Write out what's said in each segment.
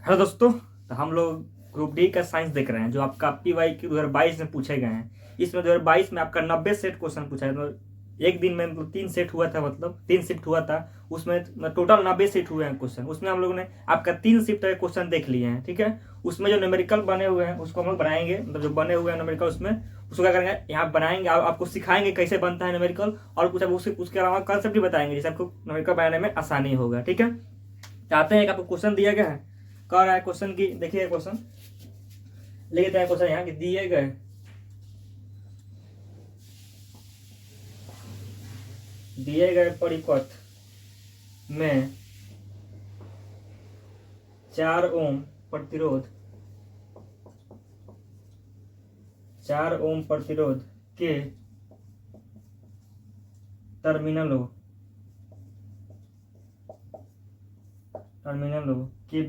Hello दोस्तों। तो हम लोग ग्रुप डी का साइंस देख रहे हैं जो आपका PY की 2022 में पूछे गए हैं। इसमें 2022 में आपका 90 सेट क्वेश्चन पूछा है। तो एक दिन में मतलब 3 सेट हुआ था, मतलब 3 शिफ्ट हुआ था। उसमें टोटल 90 सेट हुए हैं क्वेश्चन। उसमें हम लोगों ने आपका 3 शिफ्ट के क्वेश्चन देख लिए हैं, ठीक है। उसमें जो न्यूमेरिकल बने हुए हैं उसको हम लोग बनाएंगे, मतलब जो बने हुए हैं न्यूमेरिकल उसमें उसको क्या करेंगे, यहाँ बनाएंगे। आपको सिखाएंगे कैसे बनता है न्यूमेरिकल, और कुछ अब उसके अलावा कंसेप्ट भी बताएंगे जिससे आपको न्यूमेरिकल बनाने में आसानी होगा, ठीक है। चाहते हैं कि आपको क्वेश्चन दिया गया है, कह रहा है क्वेश्चन की, देखिए क्वेश्चन लेते हैं। क्वेश्चन यहाँ कि दिए गए परिपथ में 4 ओम प्रतिरोध 4 ओम प्रतिरोध के टर्मिनलों के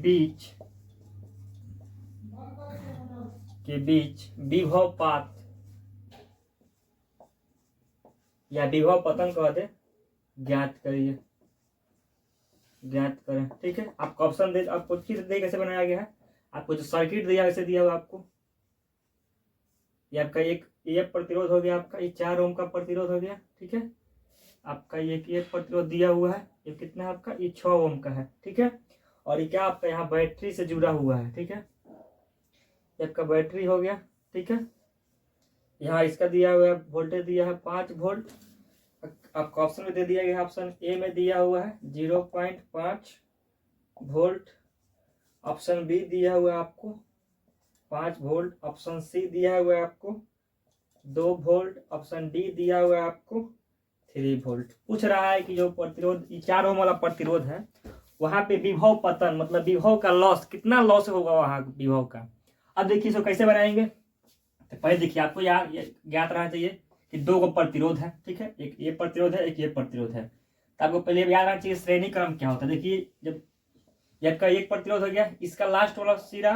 बीच विभव पात या विभव पतन कह दे ज्ञात करें, ठीक है। आपको ऑप्शन दे, आपको चित्र दे कैसे बनाया गया है, आपको जो सर्किट दिया वैसे दिया हुआ आपको। ये आपका ये प्रतिरोध हो गया, आपका ये 4 ओम का प्रतिरोध हो गया, ठीक है। आपका ये प्रतिरोध दिया हुआ है, ये कितना है आपका, ये 6 ओम का है, ठीक है। और ये क्या आपका यहाँ बैटरी से जुड़ा हुआ है, ठीक है। ये आपका बैटरी हो गया, ठीक है। यहाँ इसका दिया हुआ है, वोल्टेज दिया है 5 वोल्ट। आपको ऑप्शन में दे दिया गया है, ऑप्शन ए में दिया हुआ है 0.5 वोल्ट। ऑप्शन बी दिया हुआ है आपको 5 वोल्ट। ऑप्शन सी दिया हुआ है आपको 2 वोल्ट। ऑप्शन डी दिया हुआ है आपको 3 वोल्ट। पूछ रहा है कि जो प्रतिरोध 4 ओम वाला प्रतिरोध है वहां पे विभव पतन, मतलब विभव का लॉस, कितना लॉस होगा वहां विभव का। अब देखिए इसको कैसे बनाएंगे। तो पहले देखिए आपको ज्ञात रहना चाहिए कि 2 को प्रतिरोध है, ठीक है। एक ये प्रतिरोध है, एक ये प्रतिरोध है। तो आपको पहले याद रखना चाहिए श्रेणी क्रम क्या होता है। देखिए जब का एक प्रतिरोध हो गया, इसका लास्ट वाला सिरा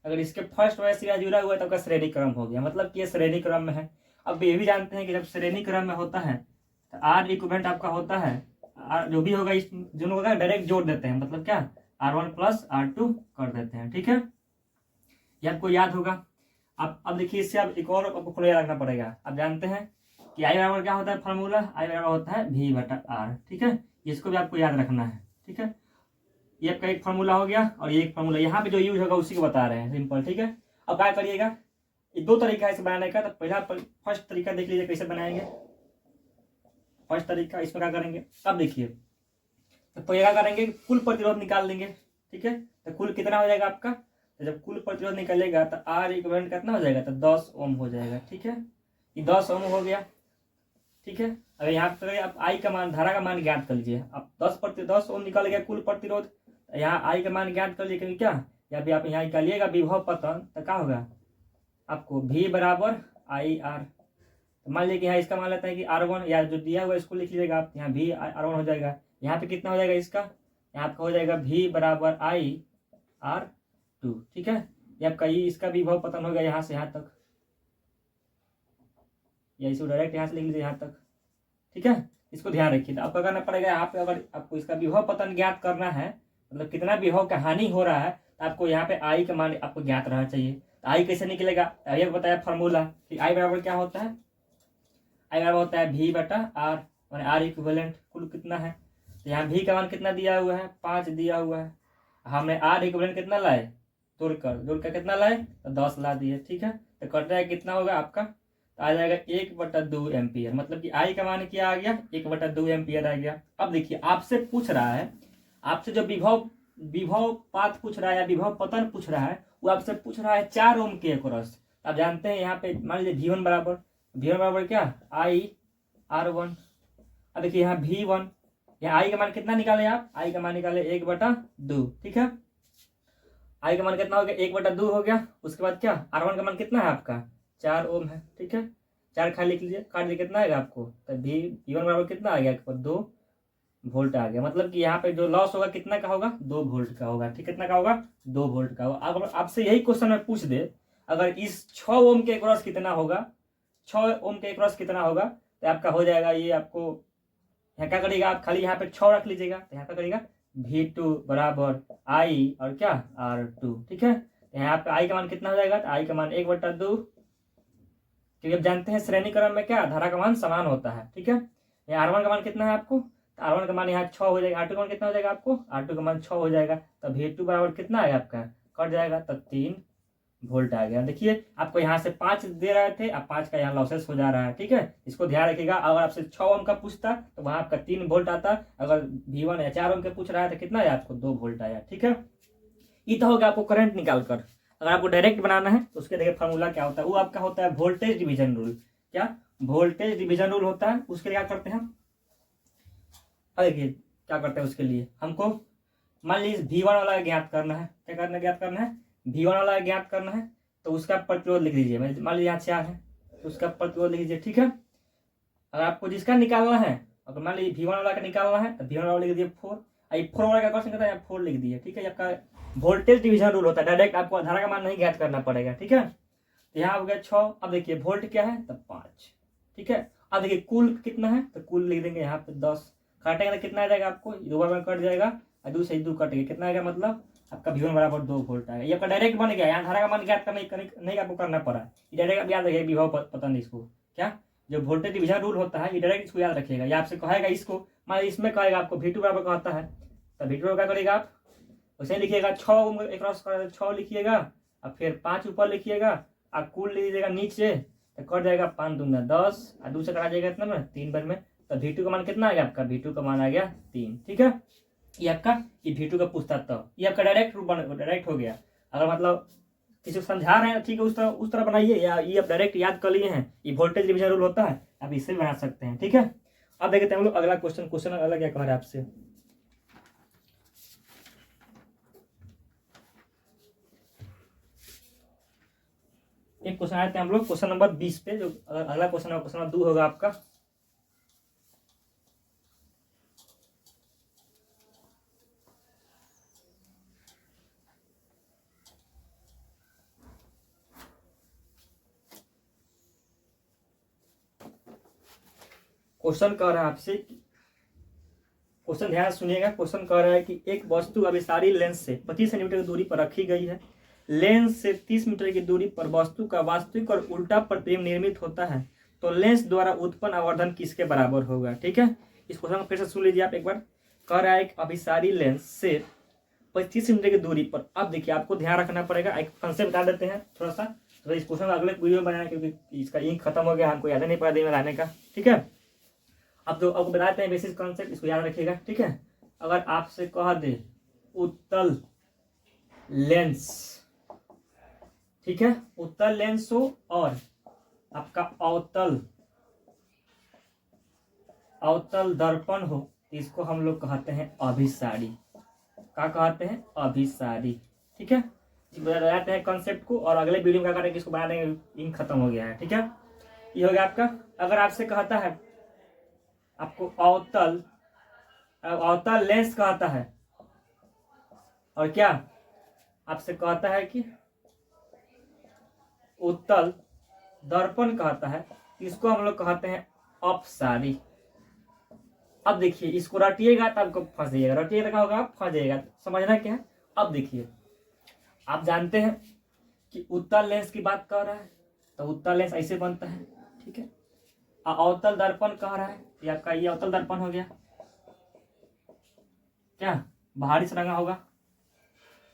अगर इसके फर्स्ट वाला सिरा जुड़ा हुआ है तो आपका श्रेणी क्रम हो गया, मतलब कि ये श्रेणी क्रम में है। अब ये भी जानते हैं कि जब श्रेणी क्रम में होता है तो आर इक्विवेलेंट आपका होता है, जो भी होगा इस दोनों का डायरेक्ट जोड़ देते हैं, मतलब क्या R1 + R2 कर देते हैं, ठीक है। ये आपको याद होगा। अब देखिए इससे अब एक और आपको खुला याद रखना पड़ेगा। आप जानते हैं कि I बराबर क्या होता है, फार्मूला I बराबर होता है V/R, ठीक है। इसको भी आपको याद रखना है, ठीक है। ये आपका एक फार्मूला हो गया और ये एक फार्मूला, यहाँ पे जो यूज होगा उसी को बता रहे हैं, सिंपल, ठीक है। अब क्या करिएगा, ये 2 तरीका है इसे बनाने का। तो पहला फर्स्ट तरीका देख लीजिए कैसे बनाएंगे। फर्स्ट तरीका इसमें क्या करेंगे, अब देखिए तो पहले क्या करेंगे, कुल प्रतिरोध निकाल लेंगे, ठीक है। तो कुल कितना हो जाएगा आपका, तो जब कुल प्रतिरोध निकलेगा तो R इक्विवेलेंट कितना हो जाएगा, तो 10 ओम हो जाएगा, ठीक है। ये 10 ओम हो गया, ठीक है। अगर यहाँ पे आप I का मान, धारा का मान ज्ञात कर लीजिए। अब 10 ओम निकल गया कुल प्रतिरोध, यहाँ I का मान ज्ञात कर लीजिए, क्योंकि क्या या भी आप यहाँ निकालिएगा विभव पतन तो क्या होगा आपको V बराबर IR। तो मान लीजिए कि यहाँ इसका मान लेते हैं कि R1, या जो दिया हुआ इसको लिख लीजिएगा आप, यहाँ V/R1 हो जाएगा। यहाँ पे कितना हो जाएगा इसका, यहाँ आपका हो जाएगा V बराबर IR2, ठीक है। ये आपका इसका विभव पतन हो गया यहाँ से यहाँ तक, या इसको डायरेक्ट यहाँ से लिख लीजिए यहाँ तक, ठीक है। इसको ध्यान रखिए। तो आपको करना पड़ेगा यहाँ पे, अगर आपको इसका विभव पतन ज्ञात करना है, मतलब कितना विभव का हानि हो रहा है, तो आपको यहाँ पे I का मान आपको ज्ञात रहना चाहिए। तो I कैसे निकलेगा, ये बताया फार्मूला कि I बराबर क्या होता है, I बराबर होता है V/R, और R इक्विवेलेंट कुल कितना है। तो यहाँ V का मान कितना दिया हुआ है, 5 दिया हुआ है। हमने R इक्विवेलेंट कितना लाए, जोड़कर कितना लाए, तो 10 ला दिए, ठीक है। तो कट जाएगा कितना होगा आपका, तो आ जाएगा 1/2 एम्पियर, मतलब कि I का मान क्या आ गया, 1/2 एम्पियर आ गया। अब देखिए आपसे पूछ रहा है, आपसे जो विभव पात पूछ रहा है या विभव पतन पूछ रहा है, वो आपसे पूछ रहा है 4 ओम के अक्रॉस। आप जानते हैं यहाँ पे मान लीजिए V1 बराबर क्या IR1। अब देखिए यहाँ V1, यहाँ I का मान कितना निकाले आप, I का मान निकाले 1/2, ठीक है। I का मान कितना हो गया, 1/2 हो गया। उसके बाद क्या R1 का मान कितना है आपका, 4 ओम है, ठीक है। 4 खाली लिख लीजिए, काट दीजिए, कितना आएगा आपको, तो V1 बराबर कितना आ गया आपको, 2 वोल्ट आ गया। मतलब कि यहाँ पे जो लॉस होगा कितना का होगा, 2 वोल्ट का होगा, ठीक। कितना का होगा, 2 वोल्ट का होगा। अब आपसे यही क्वेश्चन में पूछ दे, अगर इस 6 ओम के अक्रॉस कितना होगा, 6 ओम के अक्रॉस कितना होगा, तो आपका हो जाएगा ये। आपको यहाँ क्या करिएगा, आप खाली यहाँ पे 6 रख लीजिएगा, तो यहाँ क्या करिएगा V2 बराबर I और क्या R2, ठीक है। यहाँ पे I का मान कितना हो जाएगा, तो I का मान 1/2, क्योंकि अब जानते हैं श्रेणी क्रम में क्या धारा का मान समान होता है, ठीक है। यहाँ R1 का मान कितना है आपको, तो R1 का मान यहाँ 6 हो जाएगा, R2 का मान कितना हो जाएगा आपको, R2 का मान 6 हो जाएगा, तब V2 बराबर कितना आएगा आपका, कट जाएगा, तब 3 वोल्ट आ गया। देखिए आपको यहाँ से 5 दे रहे थे, अब 5 का यहाँ लॉसेस हो जा रहा है, ठीक है। इसको ध्यान रखिएगा। अगर आपसे 6 ओम का पूछता तो वहां आपका 3 वोल्ट आता, अगर V1 या 4 ओम का पूछ रहा है तो कितना आया आपको, 2 वोल्ट आया, ठीक है। ये तो हो गया आपको करंट निकाल कर। अगर आपको डायरेक्ट बनाना है तो उसके देखिए फॉर्मूला क्या होता है, वो आपका होता है वोल्टेज डिवीजन रूल। क्या वोल्टेज डिवीजन रूल होता है, उसके लिए क्या करते हैं, देखिए क्या करते हैं उसके लिए, हमको मान लीजिए V1 वाला ज्ञात करना है, क्या करना ज्ञात करना है, V1 वाला ज्ञात करना है, तो उसका प्रतिरोध लिख लीजिए। मान लीजिए यहाँ 4 है तो उसका प्रतिरोध लिख लीजिए, ठीक है। अगर आपको जिसका निकालना है, अगर मान लीजिए V1 वाला का निकालना है तो V1 वाला लिख दिए 4, 4 वाला का क्वेश्चन करता है 4 लिख दिए, ठीक है। आपका वोल्टेज डिवीजन रूल होता है, डायरेक्ट आपको धारा का मान नहीं ज्ञात करना पड़ेगा, ठीक है। तो यहाँ हो गया 6, अब देखिए वोल्ट क्या है, तब 5, ठीक है। अब देखिए कुल कितना है, तो कुल लिख देंगे यहाँ पे 10, काटेंगे तो कितना आ जाएगा आपको, 2 बार में कट जाएगा और 2 से 2 कट गया, कितना आएगा, मतलब आपका V1 बराबर 2 वोल्ट आएगा। ये आपका डायरेक्ट बन गया, यहाँ धारा का मान ज्ञात नहीं आपको करना पड़ा, डायरेक्ट आप याद रखिएगा, विभव पता नहीं इसको क्या, जो वोल्टेज डिवीजन रूल होता है ये डायरेक्ट इसको याद रखिएगा। ये आपसे कहेगा इसको, मान इसमें कहेगा आपको V2 बराबर कहता है, तो V2 क्या करेगा आप, उसे लिखिएगा 6 एक 6 लिखिएगा, और फिर 5 ऊपर लिखिएगा, और कुल लीजिएगा नीचे, तो कट जाएगा 5 दूना 10, और 2 से कटा जाएगा इतना में 3 बार में, तो V2 का मान कितना आ गया आपका, V2 का मान आ गया 3, ठीक है। ये आपका ये V2 का पूछता तब ये आपका डायरेक्ट हो गया। अगर मतलब किसी को समझा रहे हैं, ठीक है, उस तरह बनाइए, या ये आप डायरेक्ट याद कर लिए हैं, ये वोल्टेज डिवीजन रूल होता है, आप इससे भी बना सकते हैं, ठीक है। अब देखते हैं हम लोग अगला क्वेश्चन अगला क्या कह रहा है आपसे। एक क्वेश्चन आए थे हम लोग क्वेश्चन नंबर 20 पे, जो अगला क्वेश्चन है क्वेश्चन नंबर 2 होगा आपका। क्वेश्चन कह रहा है आपसे, क्वेश्चन ध्यान सुनिएगा। क्वेश्चन कह रहा है कि एक वस्तु अभिसारी लेंस से 25 सेंटीमीटर की दूरी पर रखी गई है, लेंस से 30 मीटर की दूरी पर वस्तु का वास्तविक और उल्टा प्रतिबिंब निर्मित होता है, तो लेंस द्वारा उत्पन्न आवर्धन किसके बराबर होगा, ठीक है। इस क्वेश्चन को फिर से सुन लीजिए आप एक बार। कह रहा है एक अभिसारी लेंस से 25 मीटर की दूरी पर, अब देखिए आपको ध्यान रखना पड़ेगा, एक कंसेप्ट बता देते हैं थोड़ा सा, तो इस क्वेश्चन अगले वीडियो में बनाना, क्योंकि इसका इंक खत्म हो गया, हमको याद नहीं पड़ा दिन में लाने का, ठीक है। अब जो आपको बताते हैं बेसिक कॉन्सेप्ट, इसको याद रखिएगा, ठीक है। अगर आपसे कह दे उत्तल लेंस, ठीक है, उत्तल लेंस हो और आपका अवतल दर्पण हो, इसको हम लोग कहते हैं अभिसारी। क्या कहते हैं, अभिसारी, ठीक है। बताते हैं कॉन्सेप्ट को, और अगले वीडियो में क्या करेंगे, इसको बना देंगे, इंक खत्म हो गया है, ठीक है। ये हो गया आपका। अगर आपसे कहता है आपको अवतल लेंस कहता है, और क्या आपसे कहता है कि उत्तल दर्पण कहता है, इसको हम लोग कहते हैं अपसारी। अब देखिए इसको रटिएगा तो आपको फंस जाइएगा, रटिएगा क्या होगा, फंस जाइएगा, समझना क्या है। अब देखिए आप जानते हैं कि उत्तल लेंस की बात कर रहा है, तो उत्तल लेंस ऐसे बनता है, ठीक है। अवतल दर्पण कह रहा है, ये आपका ये अवतल दर्पण हो गया, क्या बाहरी से रंगा होगा।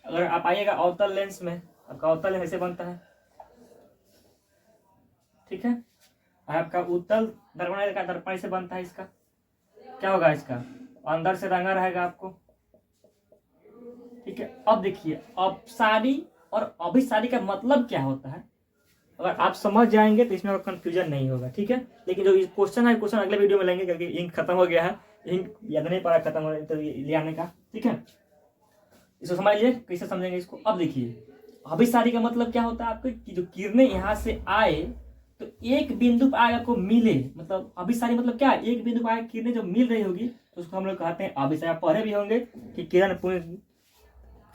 अगर आप आइएगा अवतल लेंस में, आपका अवतल लेंस ऐसे बनता है, ठीक है। और आपका उत्तल दर्पण का दर्पण से बनता है, इसका क्या होगा, इसका अंदर से रंगा रहेगा आपको, ठीक है। अब देखिए अपसारी और अभिसारी का मतलब क्या होता है, अगर आप समझ जाएंगे तो इसमें कंफ्यूजन नहीं होगा, ठीक है। लेकिन जो क्वेश्चन है, क्वेश्चन अगले वीडियो में लेंगे, क्योंकि इंक खत्म हो गया है, इंक याद नहीं पड़ा खत्म हो तो ले आने का, ठीक है। इसको समझ लीजिए कैसे समझेंगे इसको। अब देखिए अभिसारी का मतलब क्या होता है आपको, कि जो किरणें यहाँ से आए तो एक बिंदु पर आगे आपको मिले, मतलब अभिसारी मतलब क्या, एक बिंदु पर आगे किरणें जो मिल रही होगी तो उसको हम लोग कहते हैं अभिसारी। पढ़े भी होंगे कि किरण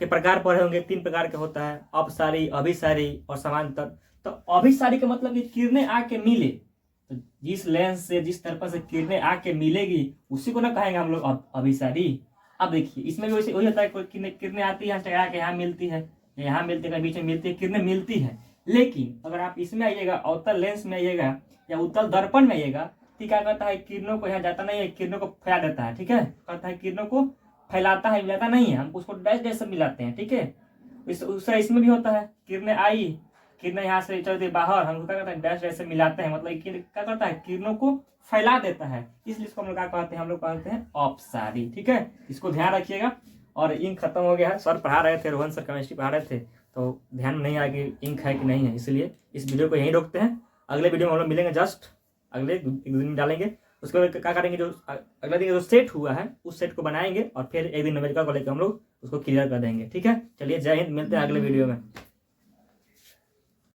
के प्रकार पढ़े होंगे, 3 प्रकार के होता है, अपसारी, अभिसारी और समांतर। तो अभिसारी का मतलब कि किरणें आके मिले, तो जिस लेंस से जिस तरफ से किरणें आके मिलेगी उसी को ना कहेंगे हम लोग अभिसारी। अब देखिए इसमें भी वैसे वही होता है, कोई किरणें आती है टकरा के यहाँ मिलती है, यहाँ मिलती है, बीच में मिलती है, किरणें मिलती है। लेकिन अगर आप इसमें आइएगा, अवतल लेंस में आइएगा या उत्तल दर्पण में आइएगा, तो क्या करता है, किरणों को यहाँ जाता नहीं है, किरणों को फैला देता है। ठीक है, करता है किरणों को फैलाता है, मिलाता नहीं है, हम उसको डैश डैश से मिलाते हैं। ठीक है, इसमें भी होता है, किरणें आई, किरणें यहाँ से चल दी बाहर, हम क्या करते हैं डैश डैश से मिलाते हैं, मतलब क्या करता है, किरणों को फैला देता है, इसलिए इसको हम लोग क्या कहते हैं, हम लोग कहते हैं अपसारी। ठीक है, इसको ध्यान रखिएगा। और इंक खत्म हो गया है, सर पढ़ा रहे थे, रोहन सर केमिस्ट्री पढ़ा रहे थे, तो ध्यान में नहीं आया कि इंक है कि नहीं है, इसलिए इस वीडियो को यहीं रोकते हैं। अगले वीडियो में हम लोग मिलेंगे, जस्ट अगले एक दिन में डालेंगे। उसके बाद क्या करेंगे, जो अगले दिन जो सेट हुआ है उस सेट को बनाएंगे और फिर एक दिन नवेदिका को लेकर हम लोग उसको क्लियर कर देंगे। ठीक है, चलिए जय हिंद, मिलते हैं अगले वीडियो में।